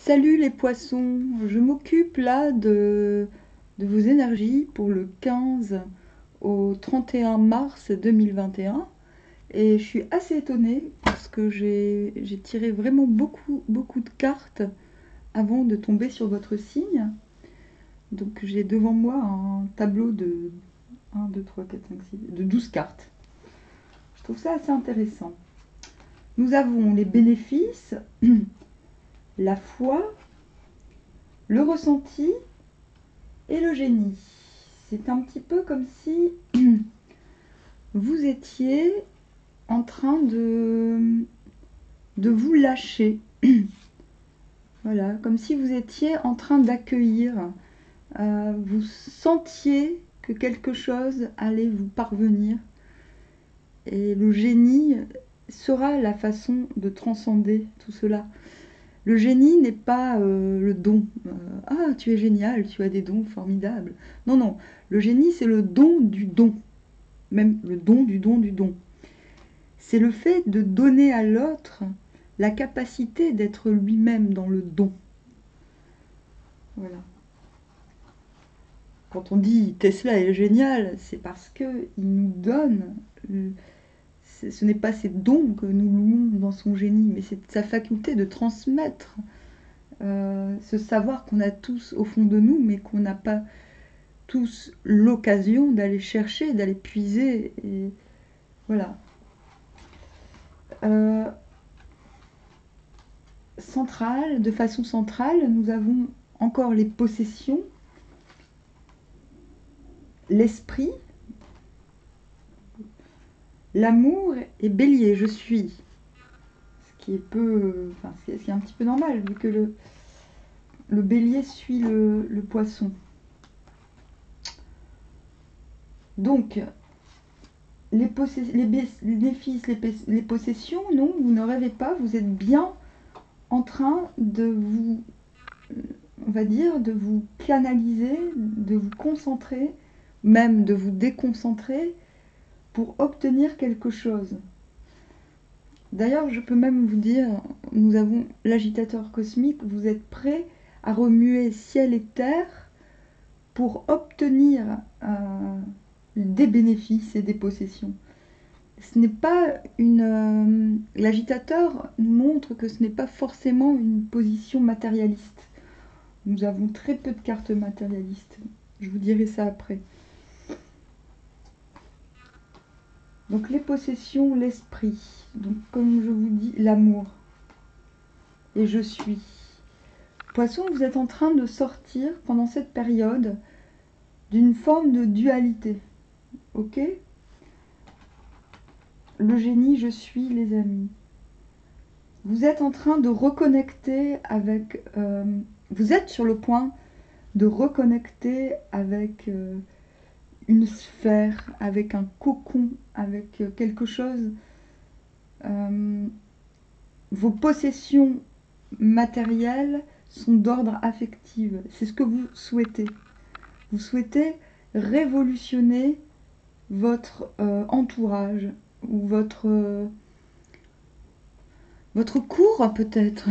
Salut les poissons, je m'occupe là de vos énergies pour le 15 au 31 mars 2021 et je suis assez étonnée parce que j'ai tiré vraiment beaucoup de cartes avant de tomber sur votre signe. Donc j'ai devant moi un tableau de 1, 2, 3, 4, 5, 6, de 12 cartes. Je trouve ça assez intéressant. Nous avons les bénéfices, la foi, le ressenti et le génie. C'est un petit peu comme si vous étiez en train de vous lâcher. Voilà, comme si vous étiez en train d'accueillir. Vous sentiez que quelque chose allait vous parvenir. Et le génie sera la façon de transcender tout cela. Le génie n'est pas le don. Ah, tu es génial, tu as des dons formidables. Non, non. Le génie, c'est le don du don. Même le don du don du don. C'est le fait de donner à l'autre la capacité d'être lui-même dans le don. Voilà. Quand on dit Tesla est génial, c'est parce qu'il nous donne. Ce n'est pas ses dons que nous louons dans son génie, mais c'est sa faculté de transmettre ce savoir qu'on a tous au fond de nous, mais qu'on n'a pas tous l'occasion d'aller chercher, d'aller puiser. Et voilà. De façon centrale, nous avons encore les possessions, l'esprit, l'amour et bélier, je suis. Ce qui est peu, enfin, ce qui est un petit peu normal, vu que le bélier suit le poisson. Donc, les bénéfices, les possessions, non, vous ne rêvez pas, vous êtes bien en train de vous, on va dire, de vous canaliser, de vous concentrer, même de vous déconcentrer pour obtenir quelque chose. D'ailleurs, je peux même vous dire, nous avons l'agitateur cosmique, vous êtes prêts à remuer ciel et terre pour obtenir des bénéfices et des possessions. Ce n'est pas une. L'agitateur nous montre que ce n'est pas forcément une position matérialiste. Nous avons très peu de cartes matérialistes. Je vous dirai ça après. Donc les possessions, l'esprit. Donc comme je vous dis, l'amour. Et je suis. Poisson, vous êtes en train de sortir pendant cette période d'une forme de dualité. Ok ? Le génie, je suis, les amis. Vous êtes en train de reconnecter avec... vous êtes sur le point de reconnecter avec une sphère, avec un cocon, avec quelque chose. Vos possessions matérielles sont d'ordre affectif. C'est ce que vous souhaitez. Vous souhaitez révolutionner votre entourage ou votre cours peut-être.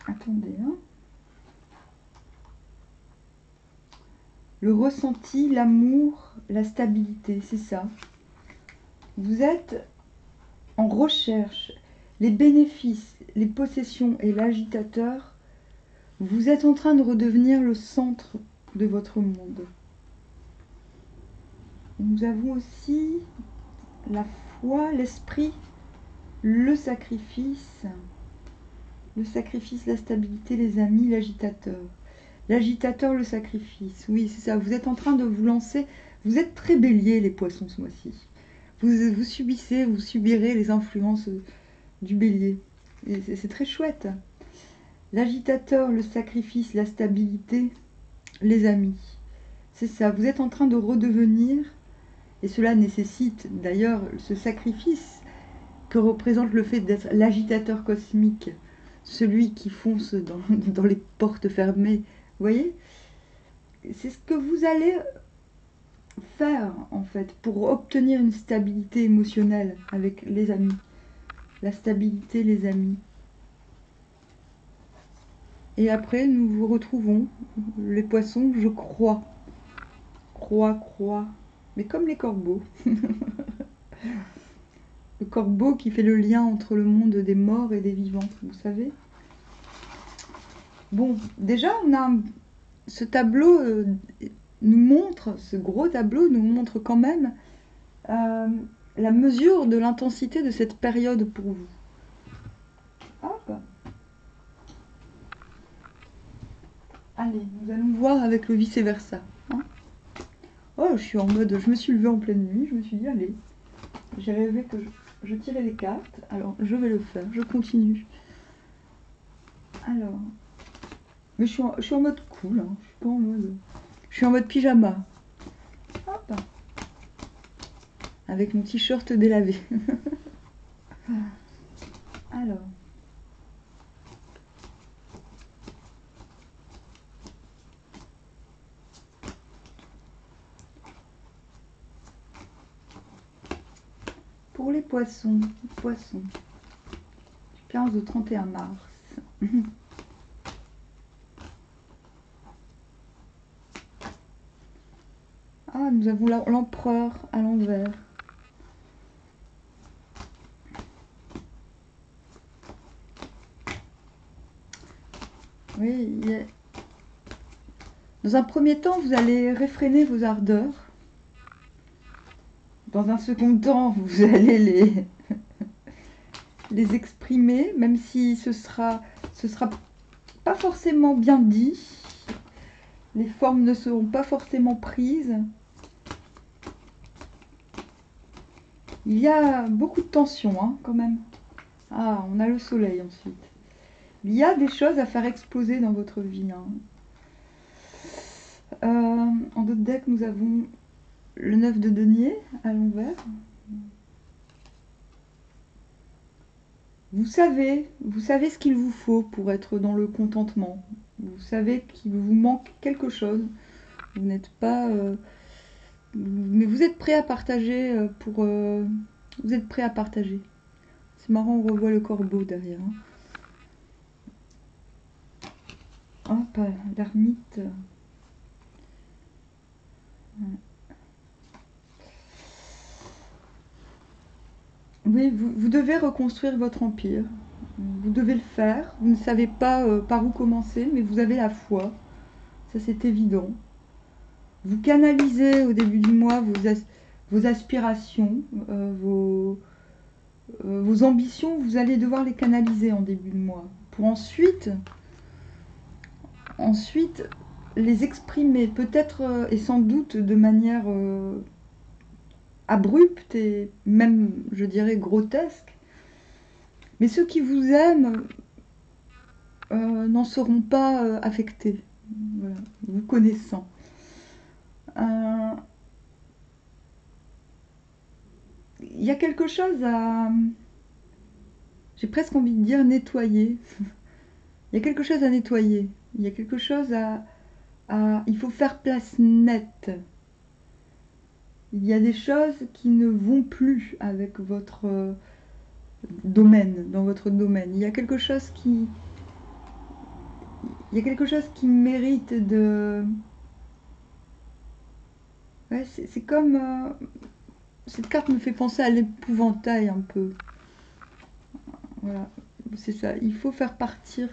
Attendez. Hein. Le ressenti, l'amour, la stabilité, c'est ça. Vous êtes en recherche. Les bénéfices, les possessions et l'agitateur, vous êtes en train de redevenir le centre de votre monde. Nous avons aussi la foi, l'esprit, le sacrifice, la stabilité, les amis, l'agitateur. L'agitateur, le sacrifice. Oui, c'est ça. Vous êtes en train de vous lancer. Vous êtes très bélier, les poissons, ce mois-ci. Vous subirez les influences du bélier. C'est très chouette. L'agitateur, le sacrifice, la stabilité, les amis. C'est ça. Vous êtes en train de redevenir, et cela nécessite d'ailleurs ce sacrifice que représente le fait d'être l'agitateur cosmique, celui qui fonce dans les portes fermées. Vous voyez ? C'est ce que vous allez faire en fait pour obtenir une stabilité émotionnelle avec les amis. la stabilité, les amis. Et après, nous vous retrouvons, les poissons, je crois. Crois. Mais comme les corbeaux. Le corbeau qui fait le lien entre le monde des morts et des vivants, vous savez. Bon, déjà, ce tableau nous montre, ce gros tableau nous montre quand même la mesure de l'intensité de cette période pour vous. Hop. Allez, nous allons voir avec le vice-versa. Hein. Oh, je suis en mode, je me suis levée en pleine nuit, je me suis dit, allez, j'ai rêvé que je tirais les cartes, alors je vais le faire, je continue. Alors, mais je suis en mode cool, hein. Je suis pas en mode... Je suis en mode pyjama. Hop. Avec mon t-shirt délavé. Alors. Pour les poissons, 15 au 31 mars. Ah, nous avons l'empereur à l'envers. Oui, dans un premier temps, vous allez réfréner vos ardeurs. Dans un second temps, vous allez les exprimer, même si ce sera pas forcément bien dit. Les formes ne seront pas forcément prises. Il y a beaucoup de tension, hein, quand même. Ah, on a le soleil ensuite. Il y a des choses à faire exploser dans votre vie. Hein. En d'autres decks, nous avons le 9 de denier à l'envers. Vous savez ce qu'il vous faut pour être dans le contentement. Vous savez qu'il vous manque quelque chose. Vous n'êtes pas... mais vous êtes prêt à partager vous êtes prêt à partager. C'est marrant, on revoit le corbeau derrière. Hein. Hop, l'ermite. Oui, vous devez reconstruire votre empire. Vous devez le faire. Vous ne savez pas par où commencer, mais vous avez la foi. Ça, c'est évident. Vous canalisez au début du mois vos aspirations, vos ambitions. Vous allez devoir les canaliser en début de mois. Pour ensuite les exprimer, peut-être et sans doute de manière abrupte et même, je dirais, grotesque. Mais ceux qui vous aiment n'en seront pas affectés, voilà, vous connaissant. Il y a quelque chose à... J'ai presque envie de dire nettoyer. Il y a quelque chose à nettoyer. Il y a quelque chose à... Il faut faire place nette. Il y a des choses qui ne vont plus avec votre domaine, dans votre domaine. Il y a quelque chose qui mérite de... Ouais, c'est comme... cette carte me fait penser à l'épouvantail un peu. Voilà, c'est ça. Il faut faire partir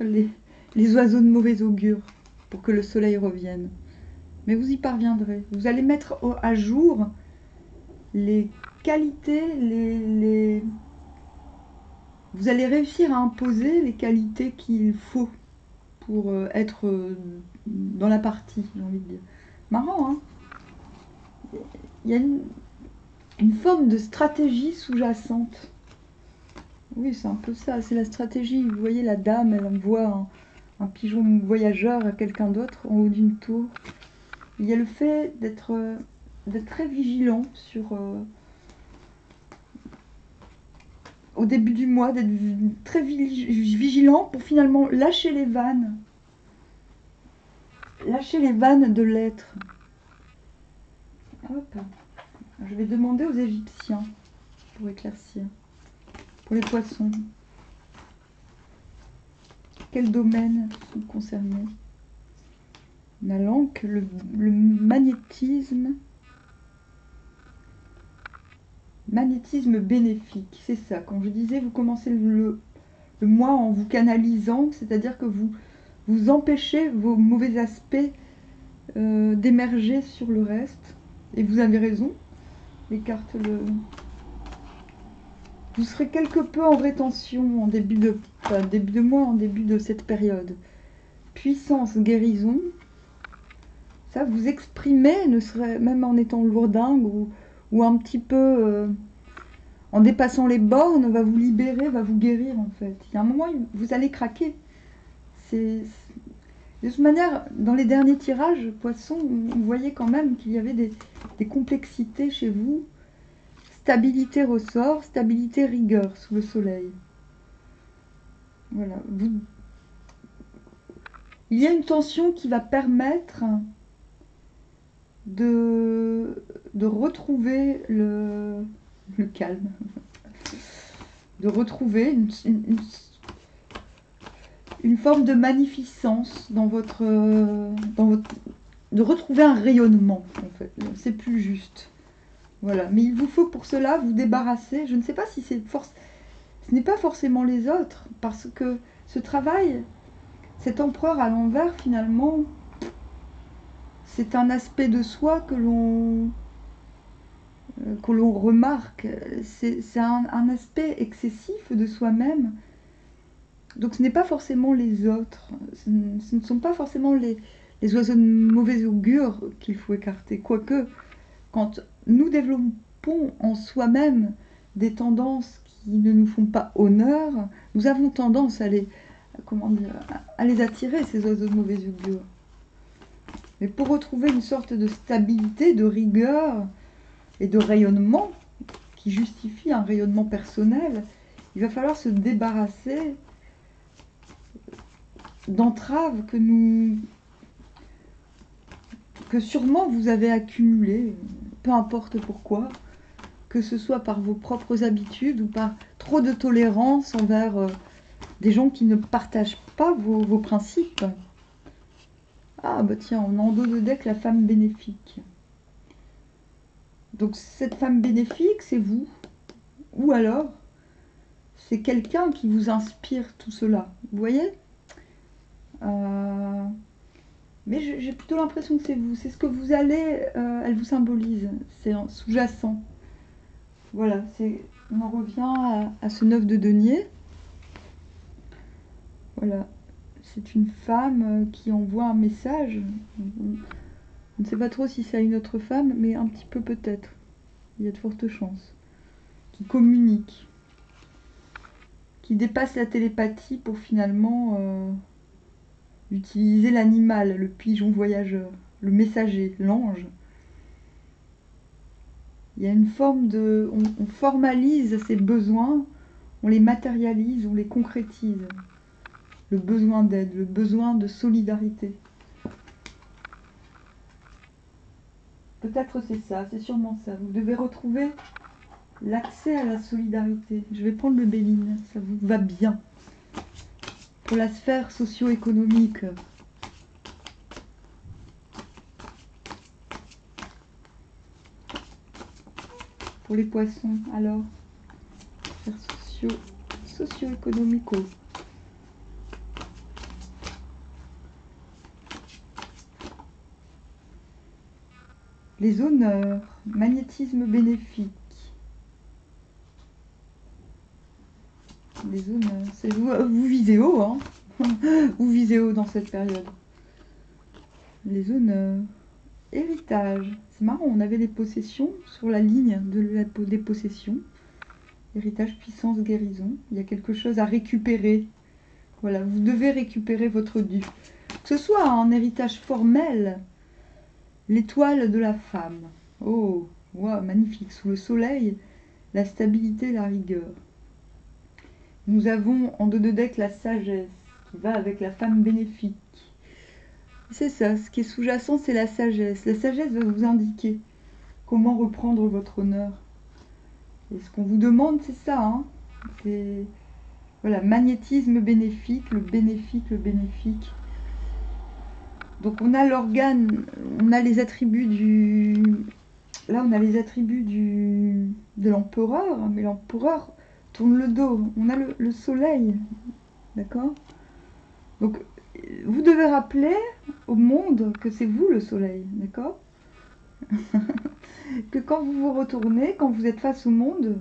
les oiseaux de mauvais augure pour que le soleil revienne. Mais vous y parviendrez. Vous allez mettre à jour les qualités, vous allez réussir à imposer les qualités qu'il faut pour être dans la partie, j'ai envie de dire. Marrant, hein? Il y a une forme de stratégie sous-jacente. Oui, c'est un peu ça, c'est la stratégie. Vous voyez, la dame, elle envoie un pigeon voyageur à quelqu'un d'autre en haut d'une tour. Il y a le fait d'être très vigilant sur... au début du mois, d'être très vigilant pour finalement lâcher les vannes. Lâcher les vannes de l'être. Hop. Je vais demander aux Égyptiens pour éclaircir. Pour les poissons, quels domaines sont concernés? On a l'encre, le magnétisme. Magnétisme bénéfique, c'est ça. Quand je disais, vous commencez le mois en vous canalisant, c'est-à-dire que vous empêchez vos mauvais aspects d'émerger sur le reste. Et vous avez raison, les cartes vous serez quelque peu en rétention en début de mois, en début de cette période. Puissance, guérison, ça vous exprimez, ne serait même en étant lourdingue ou un petit peu en dépassant les bornes, va vous libérer, va vous guérir en fait. Il y a un moment, vous allez craquer. De toute manière, dans les derniers tirages, Poisson, vous voyez quand même qu'il y avait des complexités chez vous. Stabilité ressort, stabilité rigueur sous le soleil. Voilà. Il y a une tension qui va permettre de retrouver le calme, de retrouver une forme de magnificence dans votre, de retrouver un rayonnement en fait. C'est plus juste. Voilà. Mais il vous faut pour cela vous débarrasser. Je ne sais pas si ce n'est pas forcément les autres, parce que ce travail, cet empereur à l'envers, finalement, c'est un aspect de soi que l'on remarque. C'est un aspect excessif de soi-même. Donc ce n'est pas forcément les autres. Ce ne sont pas forcément les oiseaux de mauvais augure qu'il faut écarter. Quoique, quand nous développons en soi-même des tendances qui ne nous font pas honneur, nous avons tendance à les attirer, ces oiseaux de mauvais augure. Mais pour retrouver une sorte de stabilité, de rigueur et de rayonnement qui justifie un rayonnement personnel, il va falloir se débarrasser d'entraves que sûrement vous avez accumulées, peu importe pourquoi, que ce soit par vos propres habitudes ou par trop de tolérance envers des gens qui ne partagent pas vos principes. Ah bah tiens, on a en dos de deck la femme bénéfique. Donc cette femme bénéfique, c'est vous. Ou alors, c'est quelqu'un qui vous inspire tout cela. Vous voyez mais j'ai plutôt l'impression que c'est vous. C'est ce que vous allez... elle vous symbolise. C'est sous-jacent. Voilà, on en revient à ce 9 de denier. Voilà. C'est une femme qui envoie un message. On ne sait pas trop si c'est à une autre femme, mais un petit peu peut-être. Il y a de fortes chances. Qui communique. Qui dépasse la télépathie pour finalement utiliser l'animal, le pigeon voyageur, le messager, l'ange. Il y a une forme de... On formalise ses besoins, on les matérialise, on les concrétise. Le besoin d'aide, le besoin de solidarité. Peut-être c'est ça, c'est sûrement ça. Vous devez retrouver l'accès à la solidarité. Je vais prendre le Béline, ça vous va bien. Pour la sphère socio-économique. Pour les poissons, alors, sphère socio-économico. Les honneurs, magnétisme bénéfique. Les honneurs, c'est vous visez haut, hein. Vous visez haut dans cette période. Les honneurs, héritage. C'est marrant, on avait les possessions sur la ligne des possessions. Héritage, puissance, guérison. Il y a quelque chose à récupérer. Voilà, vous devez récupérer votre dû. Que ce soit un héritage formel, l'étoile de la femme. Oh, wow, magnifique. Sous le soleil, la stabilité, la rigueur. Nous avons en dos de deck la sagesse, qui va avec la femme bénéfique. C'est ça, ce qui est sous-jacent, c'est la sagesse. La sagesse va vous indiquer comment reprendre votre honneur. Et ce qu'on vous demande, c'est ça, hein. C'est voilà, magnétisme bénéfique, le bénéfique, le bénéfique. Donc on a l'organe, on a les attributs du... Là on a les attributs de l'empereur, mais l'empereur tourne le dos. On a le soleil, d'accord? Donc vous devez rappeler au monde que c'est vous le soleil, d'accord? Que quand vous vous retournez, quand vous êtes face au monde,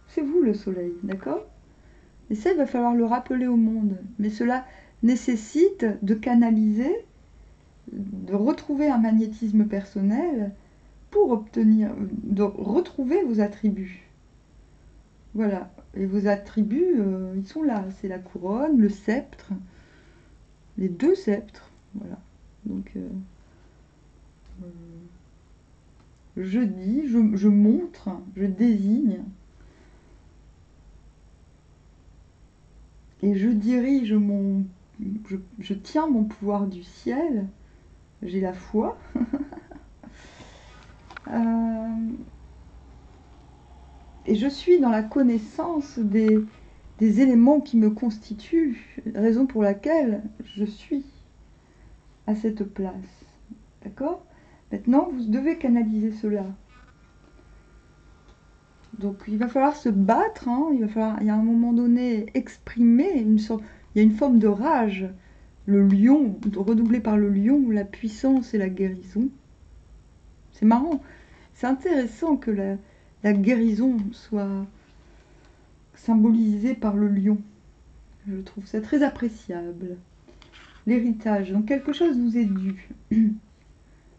c'est vous le soleil, d'accord? Et ça, il va falloir le rappeler au monde. Mais cela nécessite de canaliser, de retrouver un magnétisme personnel pour obtenir, de retrouver vos attributs. Voilà. Et vos attributs, ils sont là. C'est la couronne, le sceptre, les deux sceptres. Voilà. Donc, je dis, je montre, je désigne. Et je dirige mon... Je tiens mon pouvoir du ciel. J'ai la foi. Et je suis dans la connaissance des éléments qui me constituent, raison pour laquelle je suis à cette place. D'accord? Maintenant, vous devez canaliser cela. Donc, il va falloir se battre, hein, il y a un moment donné, exprimer il y a une forme de rage. Le lion, redoublé par le lion, la puissance et la guérison. C'est marrant. C'est intéressant que la guérison soit symbolisée par le lion. Je trouve ça très appréciable. L'héritage, donc quelque chose vous est dû,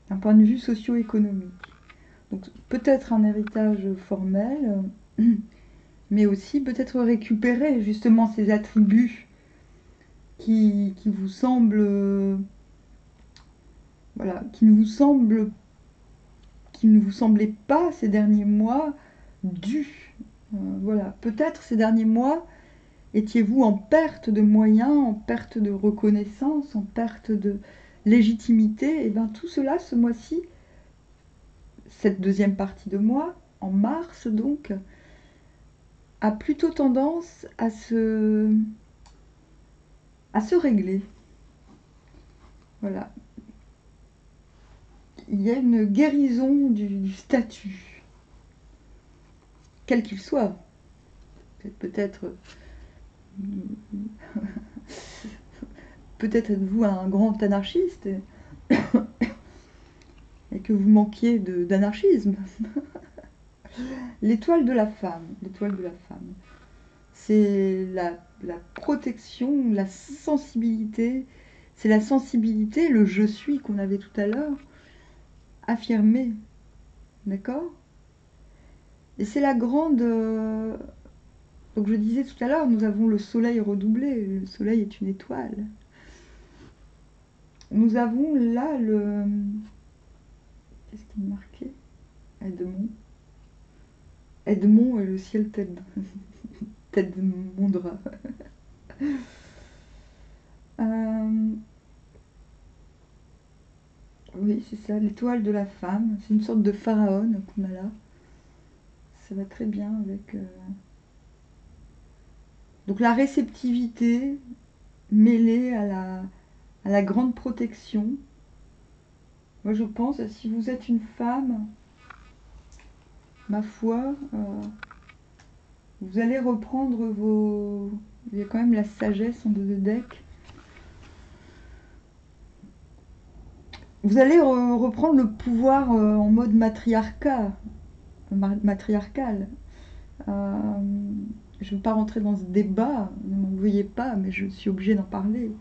d'un point de vue socio-économique. Donc peut-être un héritage formel, mais aussi peut-être récupérer justement ces attributs qui vous semblent, voilà, qui ne vous semblaient pas ces derniers mois dus. Voilà, peut-être ces derniers mois étiez-vous en perte de moyens, en perte de reconnaissance, en perte de légitimité. Et bien tout cela, ce mois-ci, cette deuxième partie de mois, en mars donc, a plutôt tendance à se régler. Voilà. Il y a une guérison du statut, quel qu'il soit. Peut-être peut-être êtes-vous un grand anarchiste et que vous manquiez d'anarchisme. L'étoile de la femme. L'étoile de la femme. C'est la protection, la sensibilité. C'est la sensibilité, le je suis qu'on avait tout à l'heure, affirmé. D'accord? Et c'est la grande... Donc je disais tout à l'heure, nous avons le soleil redoublé. Le soleil est une étoile. Nous avons là le... Qu'est-ce qui est marqué? Edmond. Edmond et le ciel t'aidera. Oui, c'est ça, l'étoile de la femme. C'est une sorte de pharaon qu'on a là. Ça va très bien avec... Donc la réceptivité mêlée à la grande protection. Moi je pense, si vous êtes une femme, ma foi, vous allez reprendre vos... Il y a quand même la sagesse en deux de deck. Vous allez reprendre le pouvoir en mode matriarcal. Je ne vais pas rentrer dans ce débat, ne m'en veuillez pas, mais je suis obligée d'en parler.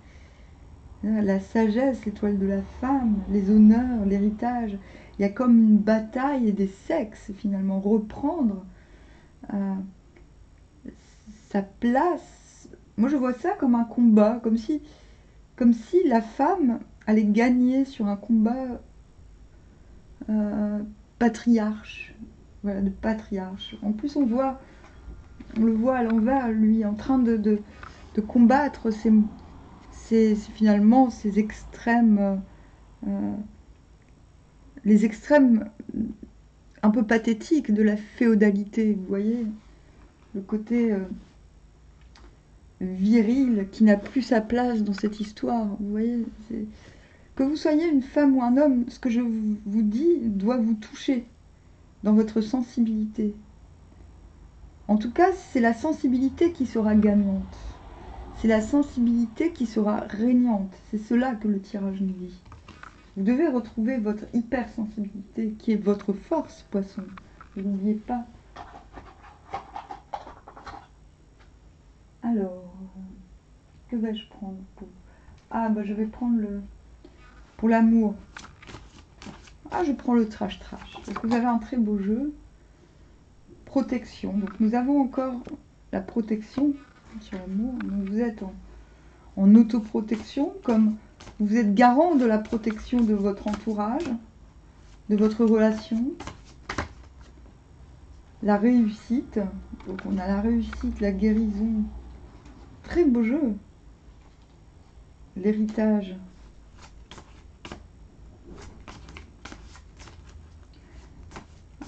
La sagesse, l'étoile de la femme, les honneurs, l'héritage. Il y a comme une bataille des sexes, finalement. Reprendre sa place. Moi, je vois ça comme un combat, comme si la femme allait gagner sur un combat patriarche. Voilà, de patriarche. En plus, on le voit à l'envers, lui, en train de combattre finalement ces extrêmes, les extrêmes un peu pathétiques de la féodalité, vous voyez, le côté viril qui n'a plus sa place dans cette histoire. Vous voyez, que vous soyez une femme ou un homme, ce que je vous dis doit vous toucher dans votre sensibilité. En tout cas, c'est la sensibilité qui sera gagnante. C'est la sensibilité qui sera régnante. C'est cela que le tirage nous dit. Vous devez retrouver votre hypersensibilité, qui est votre force, poisson. Ne l'oubliez pas. Alors, que vais-je prendre pour... Ah, bah je vais prendre le... Pour l'amour. Ah, je prends le trash. Parce que vous avez un très beau jeu. Protection. Donc nous avons encore la protection sur l'amour. Donc vous êtes en autoprotection, comme vous êtes garant de la protection de votre entourage, de votre relation. La réussite. Donc on a la réussite, la guérison. Très beau jeu. L'héritage.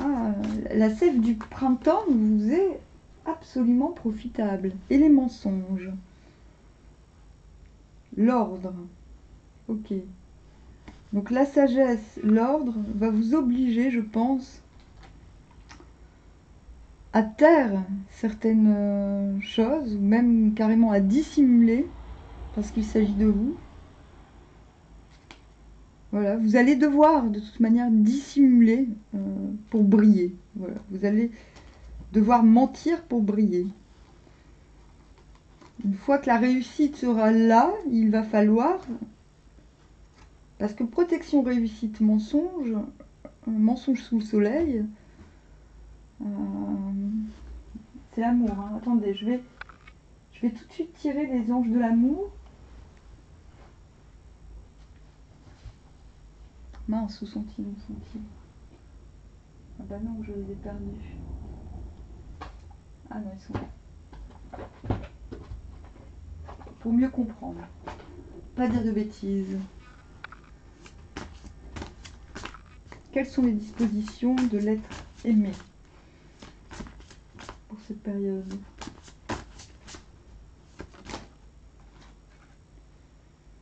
Ah, la sève du printemps vous est absolument profitable. Et les mensonges. L'ordre. Ok. Donc la sagesse, l'ordre, va vous obliger, je pense, à taire certaines choses, ou même carrément à dissimuler, parce qu'il s'agit de vous. Voilà, vous allez devoir de toute manière dissimuler pour briller. Voilà, vous allez devoir mentir pour briller. Une fois que la réussite sera là, il va falloir... Parce que protection, réussite, mensonge, mensonge sous le soleil, c'est l'amour. Hein. Attendez, je vais tout de suite tirer les anges de l'amour. Mince, où sont-ils? Ah bah non, je les ai perdus. Ah non, ils sont là. Pour mieux comprendre. Pas dire de bêtises. Quelles sont les dispositions de l'être aimé pour cette période?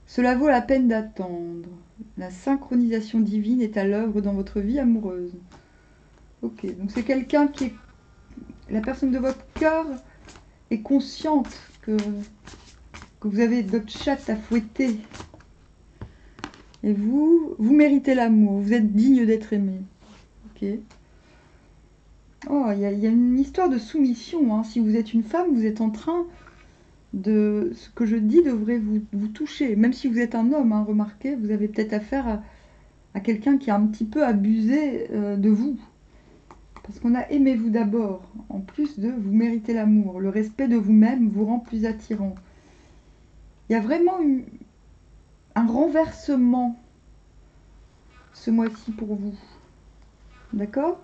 Cela vaut la peine d'attendre. La synchronisation divine est à l'œuvre dans votre vie amoureuse. Ok, donc c'est quelqu'un qui est... La personne de votre cœur est consciente que vous avez d'autres chattes à fouetter. Et vous méritez l'amour. Vous êtes digne d'être aimé. Ok. Oh, il y a une histoire de soumission. Hein. Si vous êtes une femme, vous êtes en train de... Ce que je dis devrait vous toucher. Même si vous êtes un homme, hein, remarquez, vous avez peut-être affaire à quelqu'un qui a un petit peu abusé de vous. Parce qu'on a aimé-vous d'abord. En plus de vous méritez l'amour. Le respect de vous-même vous rend plus attirant. Il y a vraiment un renversement ce mois-ci pour vous. D'accord ?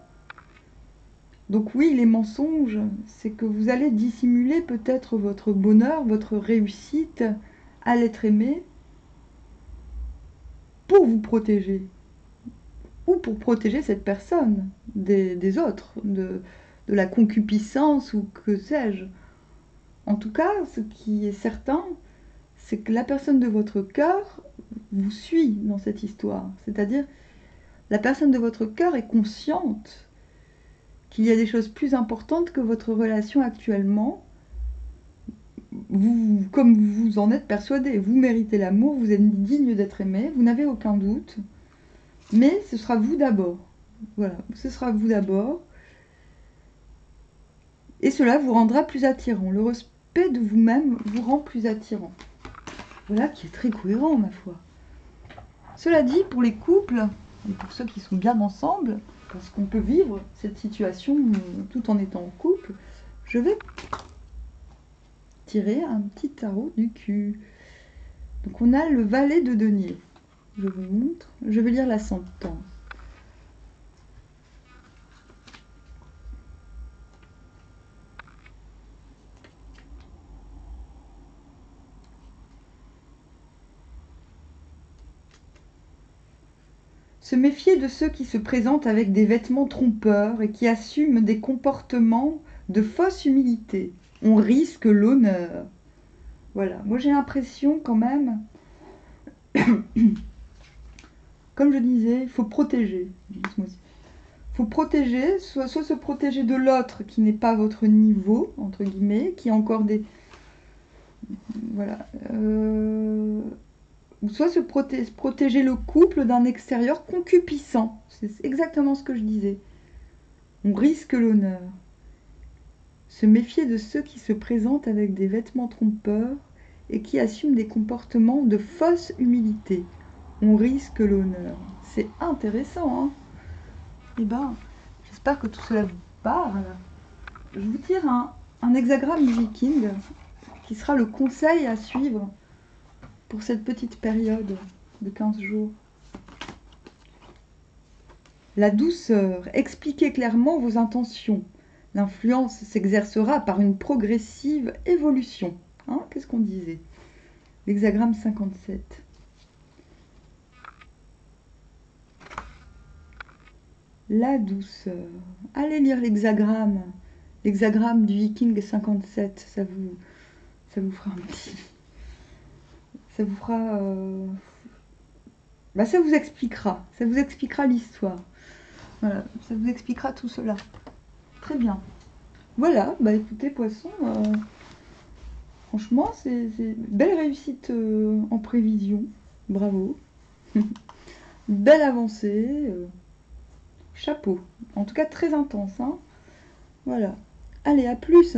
Donc oui, les mensonges, c'est que vous allez dissimuler peut-être votre bonheur, votre réussite à l'être aimé pour vous protéger. Ou pour protéger cette personne des autres, de la concupiscence ou que sais-je. En tout cas, ce qui est certain, c'est que la personne de votre cœur vous suit dans cette histoire. C'est-à-dire, la personne de votre cœur est consciente qu'il y a des choses plus importantes que votre relation actuellement. Vous, comme vous en êtes persuadé, vous méritez l'amour, vous êtes digne d'être aimé, vous n'avez aucun doute. Mais ce sera vous d'abord. Voilà, ce sera vous d'abord. Et cela vous rendra plus attirant. Le respect de vous-même vous rend plus attirant. Voilà qui est très cohérent, ma foi. Cela dit, pour les couples, et pour ceux qui sont bien ensemble, parce qu'on peut vivre cette situation tout en étant en couple, je vais tirer un petit tarot du cul. Donc on a le valet de denier. Je vous montre. Je vais lire la sentence. Se méfier de ceux qui se présentent avec des vêtements trompeurs et qui assument des comportements de fausse humilité. On risque l'honneur. Voilà, moi j'ai l'impression quand même, comme je disais, il faut protéger. Il faut protéger, soit se protéger de l'autre qui n'est pas votre niveau, entre guillemets, qui a encore des... Voilà. Ou soit protéger le couple d'un extérieur concupiscent. C'est exactement ce que je disais. On risque l'honneur. Se méfier de ceux qui se présentent avec des vêtements trompeurs et qui assument des comportements de fausse humilité. On risque l'honneur. C'est intéressant, hein. Eh ben, j'espère que tout cela vous parle. Je vous tire un hexagramme viking qui sera le conseil à suivre pour cette petite période de 15 jours. La douceur. Expliquez clairement vos intentions. L'influence s'exercera par une progressive évolution. Hein, qu'est-ce qu'on disait? L'hexagramme 57. La douceur. Allez lire l'hexagramme. L'hexagramme du Viking 57. Ça vous fera un petit... Ça vous fera... ça vous expliquera. Ça vous expliquera l'histoire. Voilà, ça vous expliquera tout cela. Très bien. Voilà, écoutez, poisson, franchement, c'est belle réussite en prévision. Bravo. Belle avancée. Chapeau. En tout cas, très intense. Hein. Voilà. Allez, à plus.